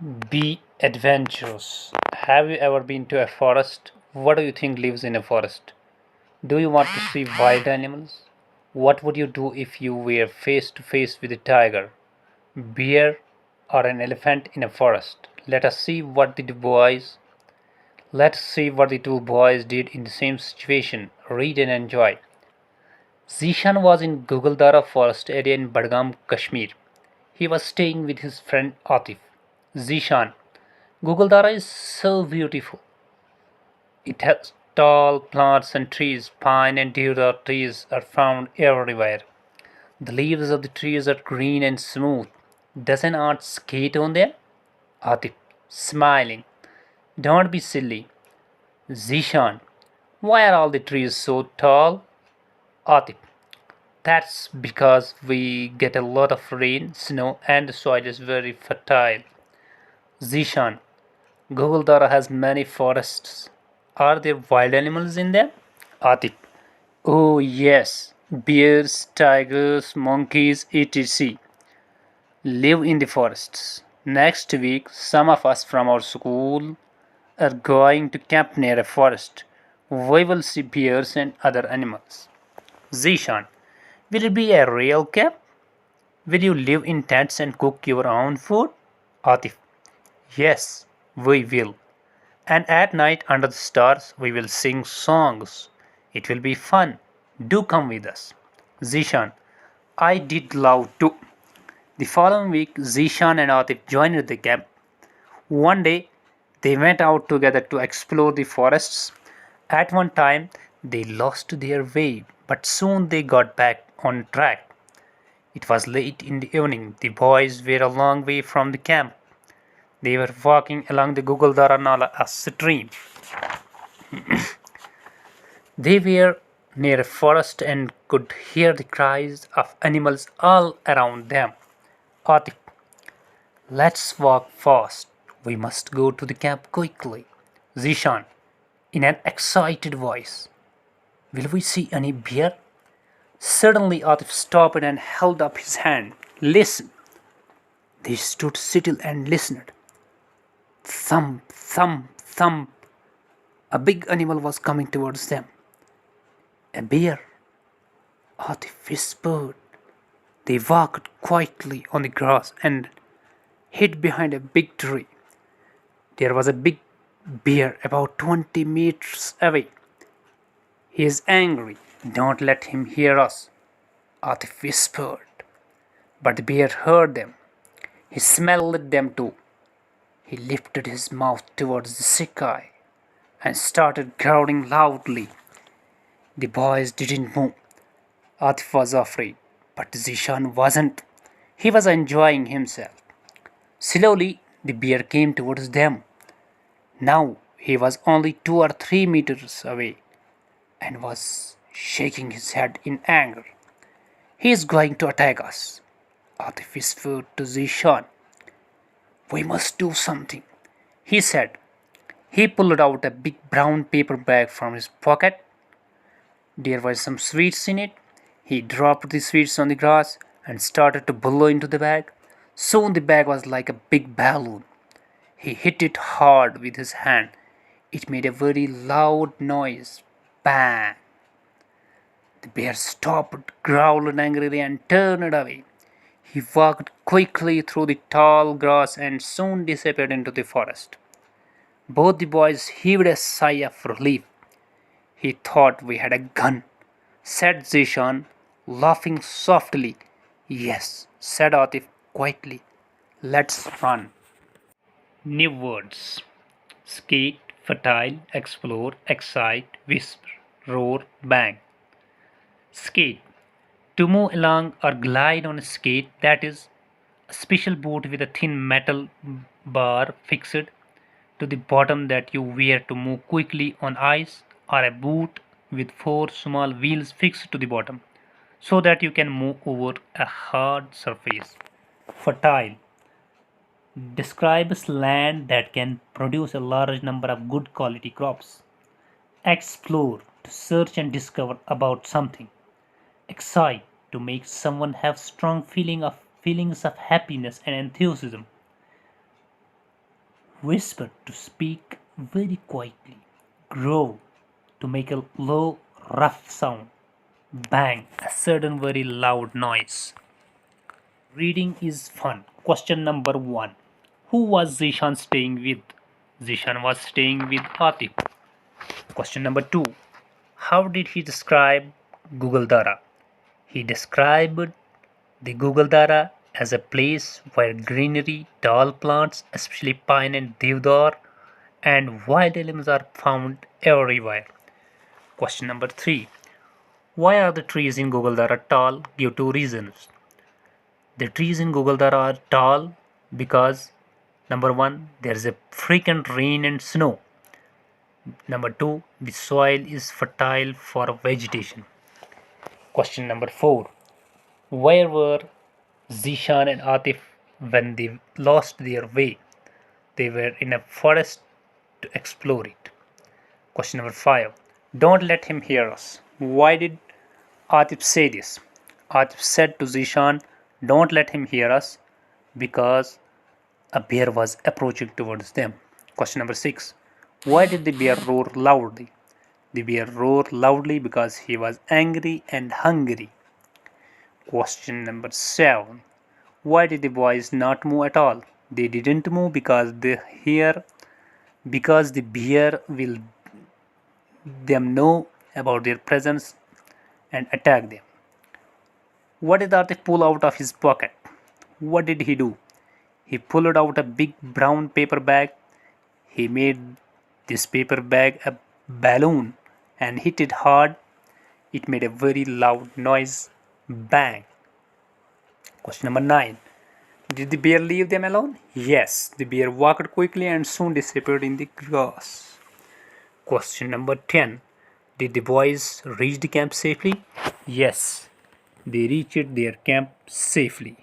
Be adventurous. Have you ever been to a forest? What do you think lives in a forest? Do you want to see wild animals? What would you do if you were face to face with a tiger, bear, or an elephant in a forest? Let's see what the two boys did in the same situation. Read and enjoy. Zishan was in Guguldara forest area in Badgam, Kashmir. He was staying with his friend Atif. Zishan, Guguldara is so beautiful. It has tall plants and trees. Pine and deodar trees are found everywhere. The leaves of the trees are green and smooth. Does an ant skate on them? Atif, smiling. Don't be silly. Zishan, why are all the trees so tall? Atif, that's because we get a lot of rain, snow, and the soil is very fertile. Zishan, Goguldara has many forests. Are there wild animals in them? Atik, oh yes, bears, tigers, monkeys, etc. live in the forests. Next week, some of us from our school are going to camp near a forest. We will see bears and other animals. Zishan, will it be a real camp? Will you live in tents and cook your own food? Atif, yes, we will. And at night under the stars we will sing songs. It will be fun. Do come with us. Zishan, I did love to. The following week, Zishan and Atif joined the camp. One day, they went out together to explore the forests. At one time, they lost their way, but soon they got back on track. It was late in the evening. The boys were a long way from the camp. They were walking along the Guguldara Nala, a stream. They were near a forest and could hear the cries of animals all around them. Atik, let's walk fast. We must go to the camp quickly. Zishan, in an excited voice, will we see any bear? Suddenly Atif stopped and held up his hand. Listen. They stood still and listened. Thump, thump, thump. A big animal was coming towards them. A bear, Atif whispered. They walked quietly on the grass and hid behind a big tree. There was a big bear about 20 meters away. He is angry. Don't let him hear us, Atif whispered. But the bear heard them. He smelled them too. He lifted his mouth towards the sky and started growling loudly. The boys didn't move. Atif was afraid, but Zishan wasn't. He was enjoying himself. Slowly, the bear came towards them. Now he was only 2 or 3 meters away and was shaking his head in anger. He is going to attack us, Atif whispered to Zishan. We must do something, he said. He pulled out a big brown paper bag from his pocket. There were some sweets in it. He dropped the sweets on the grass and started to blow into the bag. Soon the bag was like a big balloon. He hit it hard with his hand. It made a very loud noise. Bang! The bear stopped, growled angrily, and turned away. He walked quickly through the tall grass and soon disappeared into the forest. Both the boys heaved a sigh of relief. He thought we had a gun, said Zishan, laughing softly. Yes, said Atif quietly. Let's run. New words: skate, fertile, explore, excite, whisper, roar, bang. Skate. To move along or glide on a skate, that is, a special boot with a thin metal bar fixed to the bottom that you wear to move quickly on ice, or a boot with four small wheels fixed to the bottom so that you can move over a hard surface. Fertile describes land that can produce a large number of good quality crops. Explore to search and discover about something. Excite to make someone have strong feelings of happiness and enthusiasm. Whisper to speak very quietly. Growl to make a low, rough sound. Bang, a sudden very loud noise. Reading is fun. Question number 1. Who was Zishan staying with? Zishan was staying with Atif. Question number 2. How did he describe Google Dara? He described the Google Dara as a place where greenery, tall plants, especially pine and deodar, and wild animals are found everywhere. Question number 3. Why are the trees in Google Dara tall? Give 2 reasons. The trees in Google Dara are tall because number 1, there is a frequent rain and snow. Number 2, the soil is fertile for vegetation. Question number 4. Where were Zishan and Atif when they lost their way? They were in a forest to explore it. Question number 5. Don't let him hear us. Why did Atif say this? Atif said to Zishan, don't let him hear us because a bear was approaching towards them. Question number 6. Why did the bear roar loudly? The bear roared loudly because he was angry and hungry. Question number 7. Why did the boys not move at all? They didn't move because the bear will them know about their presence and attack them. What did Atif pull out of his pocket? What did he do? He pulled out a big brown paper bag. He made this paper bag a balloon and hit it hard. It made a very loud noise. Bang. Question number 9. Did the bear leave them alone? Yes, the bear walked quickly and soon disappeared in the grass. Question number 10. Did the boys reach the camp safely? Yes, they reached their camp safely.